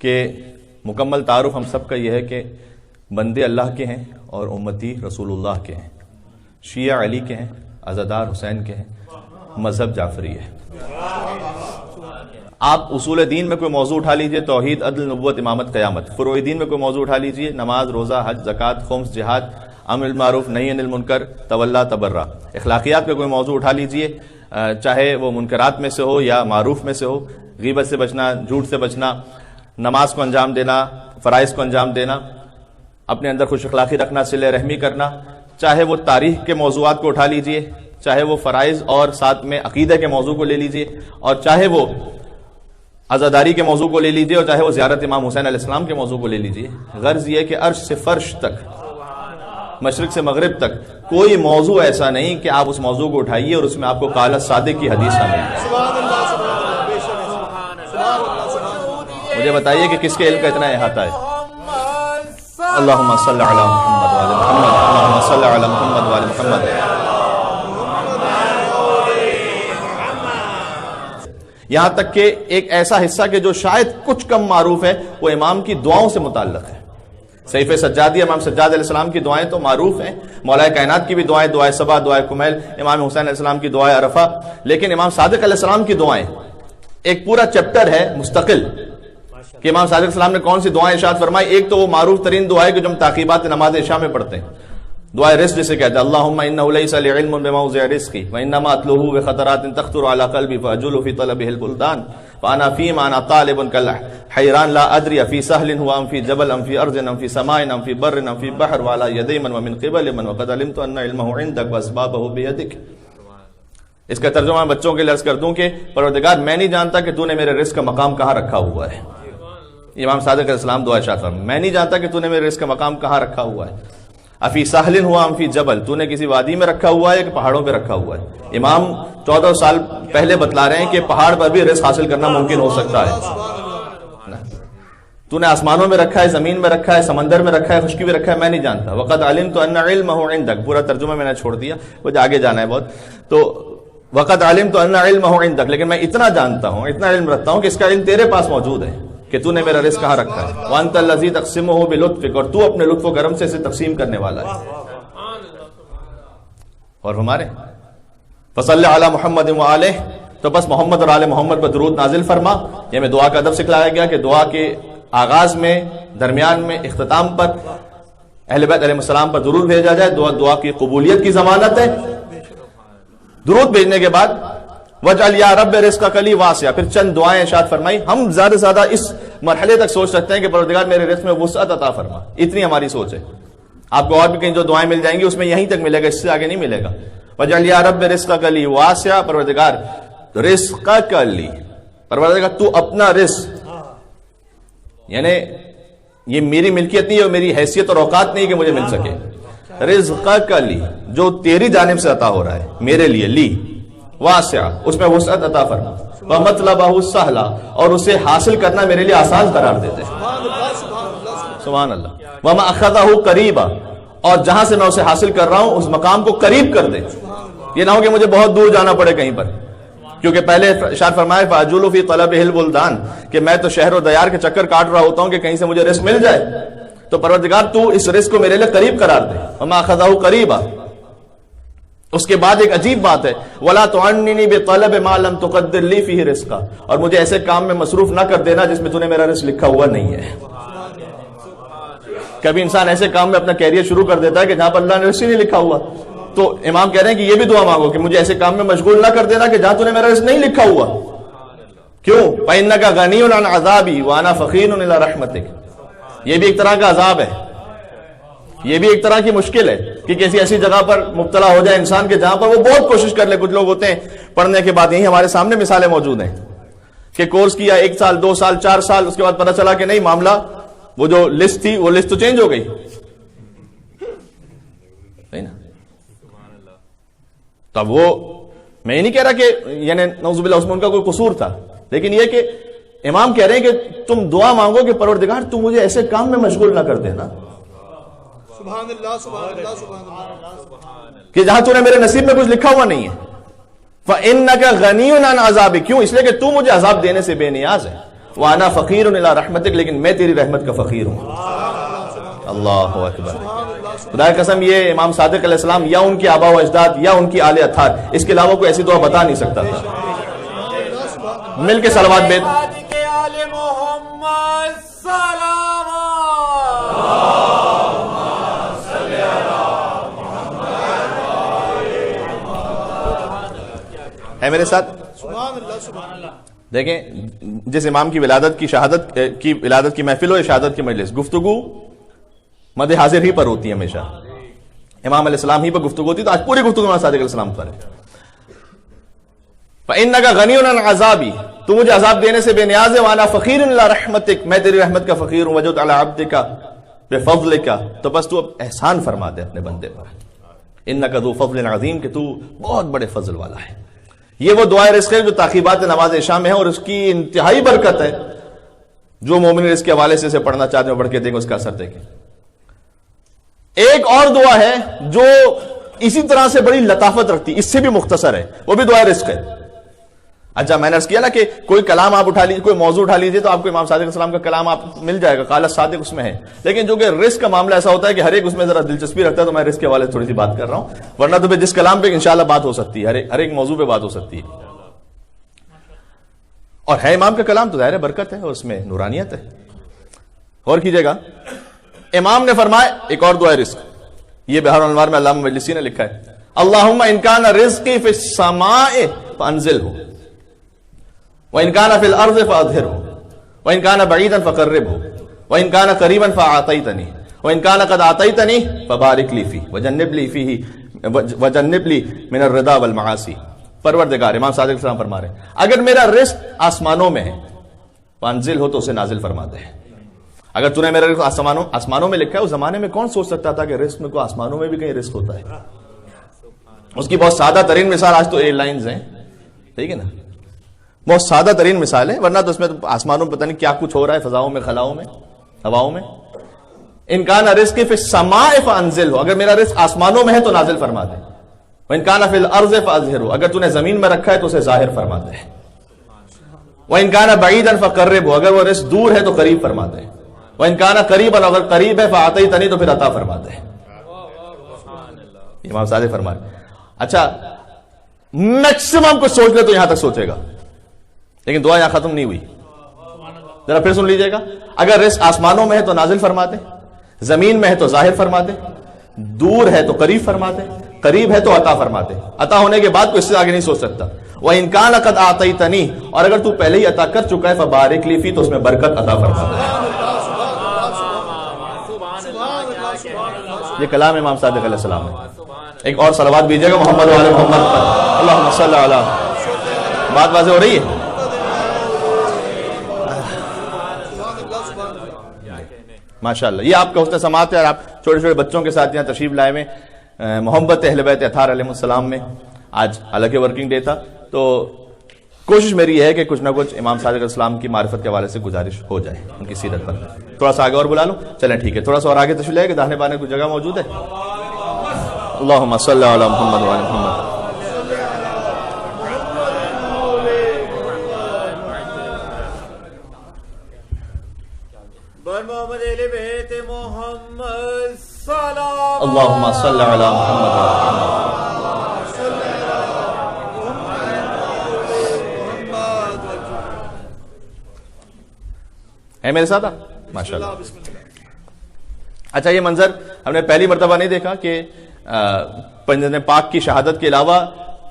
کہ مکمل تعارف ہم سب کا یہ ہے کہ بندے اللہ کے ہیں اور امتی رسول اللہ کے ہیں، شیعہ علی کے ہیں، عزادار حسین کے ہیں، مذہب جعفری ہے۔ آپ اصول دین میں کوئی موضوع اٹھا لیجئے، توحید، عدل، نبوت، امامت، قیامت۔ فروع دین میں کوئی موضوع اٹھا لیجئے، نماز، روزہ، حج، زکوٰۃ، خمس، جہاد، امر بالمعروف، نہی عن المنکر، تولا، تبرہ۔ اخلاقیات کا کوئی موضوع اٹھا لیجئے، چاہے وہ منکرات میں سے ہو یا معروف میں سے ہو، غیبت سے بچنا، جھوٹ سے بچنا، نماز کو انجام دینا، فرائض کو انجام دینا، اپنے اندر خوش اخلاقی رکھنا، صلہ رحمی کرنا، چاہے وہ تاریخ کے موضوعات کو اٹھا لیجئے، چاہے وہ فرائض اور ساتھ میں عقیدہ کے موضوع کو لے لیجئے، اور چاہے وہ عزاداری کے موضوع کو لے لیجئے، اور چاہے وہ زیارت امام حسین علیہ السلام کے موضوع کو لے لیجئے۔ غرض یہ کہ عرش سے فرش تک، مشرق سے مغرب تک کوئی موضوع ایسا نہیں کہ آپ اس موضوع کو اٹھائیے اور اس میں آپ کو قال صادق کی حدیث نہ ملے۔ مجھے بتائیے کہ کس کے علم کا اتنا احاطہ ہے؟ اللہم صلی علی محمد وعلی محمد، اللہم صلی علی محمد وعلی محمد۔ یہاں تک کہ ایک ایسا حصہ کہ جو شاید کچھ کم معروف ہے، وہ امام کی دعاؤں سے متعلق ہے۔ صحیفہ سجادی، امام سجاد علیہ السلام کی دعائیں تو معروف ہیں، مولا کائنات کی بھی دعائیں، دعائے صبا، دعائے کمیل، امام حسین علیہ السلام کی دعائے عرفہ، لیکن امام صادق علیہ السلام کی دعائیں ایک پورا چیپٹر ہے مستقل کہ امام صادق علیہ السلام نے کون سی دعائیں ارشاد فرمائی۔ ایک تو وہ معروف ترین دعا ہے کہ جو ہم تعقیبات نماز عشاء میں پڑھتے ہیں، دعائے رزق جسے کہتے ہیں، اللہم انہ لیس لی علم بموضع رزقی وانما اطلبہ بخطرات تخطر علی قلبی فاجل فی طلبہ البلدان فانا فیما انا طالب حیران لا ادری فی سہل هو ام فی جبل ام فی ارض ام فی سماء ام فی بر ام فی بحر وعلی یدی من ومن قبل من وقد علمت ان علمہ عندک واسبابہ بیدک۔ اس کا ترجمہ میں بچوں کے لیے عرض کر دوں کہ پروردگار میں نہیں جانتا کہ تو نے میرے رزق کا مقام کہاں رکھا ہوا ہے۔ امام صادق علیہ السلام دعا ارشاد فرمائے، میں نہیں جانتا کہ تو نے میرے رزق کا مقام کہاں رکھا ہوا ہے۔ افی ساحل ہوا ام فی جبل، تو نے کسی وادی میں رکھا ہوا ہے کہ پہاڑوں پہ رکھا ہوا ہے۔ امام 14 سال پہلے بتلا رہے ہیں کہ پہاڑ پر بھی رزق حاصل کرنا ممکن ہو سکتا ہے۔ تو نے آسمانوں میں رکھا ہے، زمین میں رکھا ہے، سمندر میں رکھا ہے، خشکی میں رکھا ہے، میں نہیں جانتا۔ وقد علمت ان علمہ عندک، پورا ترجمہ میں نے چھوڑ دیا، مجھے آگے جانا ہے بہت۔ تو وقد علمت ان علمہ عندک، لیکن میں اتنا جانتا ہوں، اتنا علم رکھتا ہوں کہ اس کا علم تیرے پاس موجود ہے کہ تو نے میرا رزق کہاں رکھا ہے۔ وانت الذی تقسمہ بلطفک، اور تو اپنے لطف و کرم سے اسے تقسیم کرنے والا ہے۔ اور ہمارے فصلی علی محمد وآلہ، تو بس محمد اور آل محمد پر درود نازل فرما۔ یہ ہمیں دعا کا ادب سکھلایا گیا کہ دعا کے آغاز میں، درمیان میں، اختتام پر اہل بیت علیہ السلام پر درود بھیجا جائے۔ دعا کی قبولیت کی ضمانت ہے۔ درود بھیجنے کے بعد وجعل یا رب رزقک لی واسعہ، پھر چند دعائیں ارشاد فرمائی۔ ہم زیادہ سے زیادہ اس مرحلے تک سوچ سکتے ہیں کہ پروردگار میرے رزق میں وسعت عطا فرما، اتنی ہماری سوچ ہے۔ آپ کو اور بھی کہیں جو دعائیں مل جائیں گی اس میں یہیں تک ملے گا، اس سے آگے نہیں ملے گا۔ وجعل یا رب رزقک لی واسعہ، پروردگار رزقک لی، پروردگار تو اپنا رزق، یعنی یہ میری ملکیت نہیں ہے، میری حیثیت اور اوقات نہیں کہ مجھے مل سکے۔ رزقک لی، جو تیری جانب سے عطا ہو رہا ہے میرے لیے، لی واسعہ، اس میں وسعت عطا فرما، ومطلبہ سہلا، اور اسے حاصل کرنا میرے لیے آسان قرار دیتے۔ سبحان اللہ۔ وما اخذہ قریبا، اور جہاں سے میں اسے حاصل کر رہا ہوں اس مقام کو قریب کر دے، یہ نہ ہو کہ مجھے بہت دور جانا پڑے کہیں پر، کیونکہ پہلے ارشاد فرمایا فاجل فی طلبہ البلدان، کہ میں تو شہر و دیار کے چکر کاٹ رہا ہوتا ہوں کہ کہیں سے مجھے رزق مل جائے، تو پروردگار تو اس رزق کو میرے لیے قریب قرار دے۔ وما اخذہ قریبا، اس کے بعد ایک عجیب بات ہے، وَلَا تُعَنِّنِي بِطَلَبِ مَا لَمْ تُقَدِّرْ لِي فِيهِ رِزْقًا، اور مجھے ایسے کام میں مصروف نہ کر دینا جس میں تو نے میرا رزق لکھا ہوا نہیں ہے۔ کبھی انسان ایسے کام میں اپنا کیریئر شروع کر دیتا ہے کہ جہاں پر اللہ نے رزق نہیں لکھا ہوا، تو امام کہہ رہے ہیں کہ یہ بھی دعا مانگو کہ مجھے ایسے کام میں مشغول نہ کر دینا کہ جہاں تو نے میرا رزق نہیں لکھا ہوا۔ کیوں؟ فَإِنَّكَ غَنِيٌّ عَنْ عَذَابِي وَأَنَا فَقِيرٌ إِلَىٰ رَحْمَتِكَ، یہ بھی ایک طرح کا عذاب ہے، یہ بھی ایک طرح کی مشکل ہے کہ کسی ایسی جگہ پر مبتلا ہو جائے انسان کے جہاں پر وہ بہت کوشش کر لے۔ کچھ لوگ ہوتے ہیں پڑھنے کے بعد، یہی ہمارے سامنے مثالیں موجود ہیں کہ کورس کیا 1 سال 2 سال 4 سال، اس کے بعد پتہ چلا کہ نہیں، معاملہ وہ جو لسٹ تھی وہ لسٹ تو چینج ہو گئی، نہیں نا۔ تب وہ، میں یہ نہیں کہہ رہا کہ یعنی نعوذ باللہ اس میں ان کا کوئی قصور تھا، لیکن یہ کہ امام کہہ رہے ہیں کہ تم دعا مانگو کہ پروردگار تو مجھے ایسے کام میں مشغول نہ کر دینا سبحان اللہ سبحان اللہ سبحان اللہ، کہ جہاں تو نے میرے نصیب میں کچھ لکھا ہوا نہیں ہے۔ فَإِنَّكَ غَنِيٌّ عَنْ عَذَابِ، کیوں؟ اس لیے کہ تو مجھے عذاب دینے سے بے نیاز ہے۔ وانا فقیر الی رحمتک، لیکن میں تیری رحمت کا فقیر ہوں. اللہ اکبر. خدا کی قسم یہ امام صادق علیہ السلام یا ان کے آباء و اجداد یا ان کی آل اطہار، اس کے علاوہ کوئی ایسی دعا بتا نہیں سکتا تھا. مل کے صلوات بیت. ہے میرے ساتھ؟ دیکھیں جس امام کی ولادت کی شہادت کی محفل ہو یا شہادت کی مجلس، گفتگو مد حاضر ہی پر ہوتی ہے ہمیشہ. امام علیہ السلام ہی پر گفتگو ہوتی، تو آج پوری گفتگو امام صادق علیہ السلام پر ہے. فَإِنَّكَ غَنِيٌّ عَنْ عَذَابِي، تو مجھے عذاب دینے سے بے نیاز ہے. وَأَنَا فَقِيرٌ إِلَىٰ رَحْمَتِكَ، میں تیری رحمت کا فقیر ہوں. وَجَدْتُ عَلَىٰ عَبْدِكَ بِفَضْلِكَ، تو بس تو اب احسان فرما دے اپنے بندے پر. إِنَّكَ ذُو فَضْلٍ عَظِيمٍ، کہ تو بہت بڑے فضل والا ہے. یہ وہ دعائے رزق ہے جو تعقیبات نماز عشاء میں ہے، اور اس کی انتہائی برکت ہے. جو مومن رزق کے حوالے سے اسے پڑھنا چاہتے ہیں پڑھ کے دیکھیں، اس کا اثر دیکھیں. ایک اور دعا ہے جو اسی طرح سے بڑی لطافت رکھتی، اس سے بھی مختصر ہے، وہ بھی دعائے رزق ہے. اچھا میں نے عرض کیا نا کہ کوئی کلام آپ اٹھا لیجیے، کوئی موضوع اٹھا لیجیے، تو آپ کو امام صادق علیہ السلام کا کلام آپ مل جائے گا، قال صادق اس میں ہے. لیکن جو کہ رزق کا معاملہ ایسا ہوتا ہے کہ ہر ایک اس میں ذرا دلچسپی رکھتا ہے، تو میں رزق کے حوالے سے تھوڑی سی بات کر رہا ہوں. ورنہ تو جس کلام پہ انشاءاللہ بات ہو سکتی ہے، ہر ایک موضوع پہ بات ہو سکتی ہے. اور ہے امام کا کلام تو ظاہر برکت ہے، اور اس میں نورانیت ہے. غور کیجیے گا، امام نے فرمایا ایک اور دعا رزق، یہ بہار الانوار میں علامہ مجلسی نے لکھا ہے، اللہم ان کان رزقی فی السماء فانزلہ وان کان فی الارض فاظہرہ وان کان بعیدا فقربہ وان کان قریبا فاعطیتنی وان کان قد اعطیتنی فبارک لی فیہ وجنب لی من الردا والمعاصی. پروردگار، امام صادق علیہ السلام فرما رہے ہیں، اگر میرا رزق آسمانوں میں ہے فانزل ہو تو اسے نازل فرما دے. اگر تو نے میرا رزق آسمانوں میں لکھا ہے، اس زمانے میں کون سوچ سکتا تھا کہ رزق میں کوئی آسمانوں میں بھی کہیں رزق ہوتا ہے. اس کی بہت سادہ ترین مثال آج تو ایئر لائنز ہیں، ٹھیک ہے نا، بہت سادہ ترین مثال ہے. ورنہ تو اس میں تو آسمانوں میں پتہ نہیں کیا کچھ ہو رہا ہے، فضاؤں میں، خلاؤں میں، ہواؤں میں. ان کان رزقی فی السماء فانزلہ، اگر میرا رزق آسمانوں میں ہے تو نازل فرما دے. وان کان فی الارض فاظہرہ، اگر تو نے زمین میں رکھا ہے تو اسے ظاہر فرما دے. وان کان بعیدا فقربہ، اگر وہ رزق دور ہے تو قریب فرما دے. وان کان قریبا، اگر قریب ہے فاعطیتنی، تو پھر عطا فرما دے. امام صادق فرما رہے. اچھا میکسیمم کچھ سوچ لے تو یہاں تک سوچے گا، لیکن دعا یہاں ختم نہیں ہوئی. ذرا پھر سن لیجئے گا، اگر رزق آسمانوں میں ہے تو نازل فرما دے، زمین میں ہے تو ظاہر فرما دے، دور ہے تو قریب فرما دے، قریب ہے تو عطا فرما دے. عطا ہونے کے بعد کوئی اس سے آگے نہیں سوچ سکتا. وَإِن كَانَ قَدْ أَعْطَيْتَنِي، اور اگر تو پہلے ہی عطا کر چکا ہے، فَبَارِكْ لِي فِيهِ، تو اس میں برکت عطا فرما دے. یہ کلام امام صادق علیہ السلام ہے. ایک اور صلوات بھیجیے گا محمد وعلی محمد پر، اللہم صلی علی. بات واضح ہو رہی ہے؟ ماشاءاللہ، یہ آپ کا حسن سماعت ہے. اور آپ چھوٹے چھوٹے بچوں کے ساتھ یہاں تشریف لائے ہوئے، محبت اہل بیت اطہار علیہ السلام میں. آج حالانکہ ورکنگ ڈے تھا، تو کوشش میری ہے کہ کچھ نہ کچھ امام صادق علیہ السلام کی معرفت کے حوالے سے گزارش ہو جائے ان کی سیرت پر. تھوڑا سا آگے اور بلا لوں، چلیں ٹھیک ہے، تھوڑا سا اور آگے تشریف لائے کہ داہنے بانے کچھ جگہ موجود ہے. اللہم صلی علی محمد وعلی محمد. اللہم صلی علی محمد وعلی محمد. ہے میرے ساتھ ماشاءاللہ. اچھا یہ منظر ہم نے پہلی مرتبہ نہیں دیکھا کہ پنجر پاک کی شہادت کے علاوہ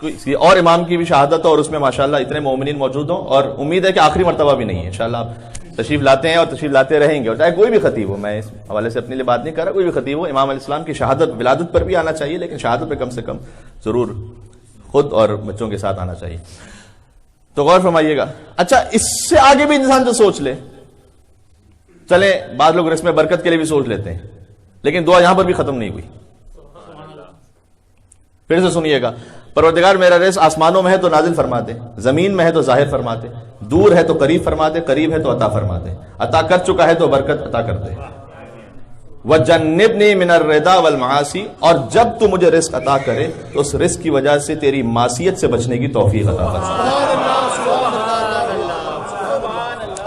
کسی اور امام کی بھی شہادت ہو اور اس میں ماشاءاللہ اتنے مومنین موجود ہوں. اور امید ہے کہ آخری مرتبہ بھی نہیں ہے، انشاءاللہ آپ تشریف لاتے ہیں اور تشریف لاتے رہیں گے. اور چاہے کوئی بھی خطیب ہو، میں اس حوالے سے اپنے لیے بات نہیں کر رہا، کوئی بھی خطیب ہو، امام علیہ السلام کی شہادت ولادت پر بھی آنا چاہیے، لیکن شہادت پہ کم سے کم ضرور خود اور بچوں کے ساتھ آنا چاہیے. تو غور فرمائیے گا. اچھا اس سے آگے بھی انسان جو سوچ لے، چلیں بعض لوگ رسم برکت کے لیے بھی سوچ لیتے ہیں، لیکن دعا یہاں پر بھی ختم نہیں ہوئی. پھر سے سنیے گا، پروردگار میرا رزق آسمانوں میں ہے تو نازل فرما دے، زمین میں ہے تو ظاہر فرما دے، دور ہے تو قریب فرما دے، قریب ہے تو عطا فرما دے، عطا کر چکا ہے تو برکت عطا کر دے. وَجَنِّبْنِي مِنَ الرِّدَا وَالْمَعَاصِي، اور جب تو مجھے رزق عطا کرے تو اس رزق کی وجہ سے تیری معصیت سے بچنے کی توفیق عطا فرما.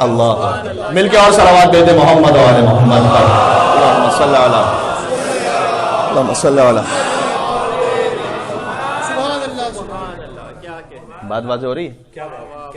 اللہ مل کے اور صلوات بھیج دیں محمد و آل محمد پر. اللہم صلی علی اللہم صلی علی. سبحان اللہ. بات واضح ہو رہی ہے؟